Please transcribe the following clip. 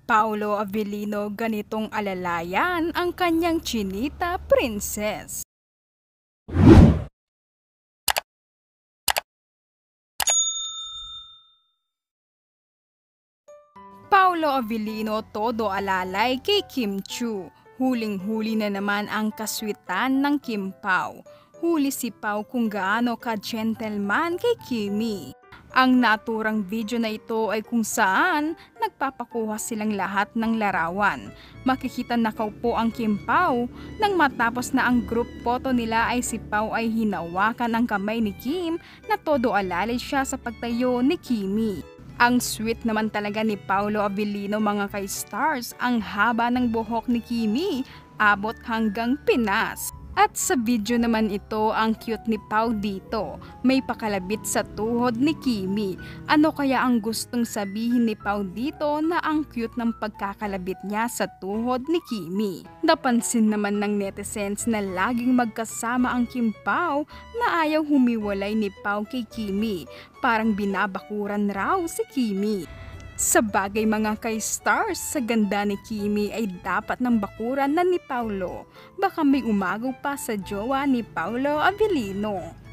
Paolo Avellino ganitong alalayan ang kanyang Chinita Princess. Paolo Avellino todo alalay kay Kim Chiu. Huling-huli na naman ang kaswitan ng Kim Pao. Huli si Pao kung gaano ka-gentleman kay Kimi. Ang naturang video na ito ay kung saan nagpapakuha silang lahat ng larawan. Makikita nakaupo ang Kim Pao nang matapos na ang group photo nila ay si Pao ay hinawakan ang kamay ni Kim na todo alalay siya sa pagtayo ni Kimi. Ang sweet naman talaga ni Paolo Avellino mga ka-stars, ang haba ng buhok ni Kimi, abot hanggang Pinas. At sa video naman ito, ang cute ni Pao dito, may pakalabit sa tuhod ni Kimi. Ano kaya ang gustong sabihin ni Pao dito na ang cute ng pagkakalabit niya sa tuhod ni Kimi? Napansin naman ng netizens na laging magkasama ang Kim Pao na ayaw humiwalay ni Pao kay Kimi. Parang binabakuran raw si Kimi. Sa bagay mga ka-stars, sa ganda ni Kimi ay dapat ng bakuran na ni Paolo. Baka may umagaw pa sa jowa ni Paolo Avellino.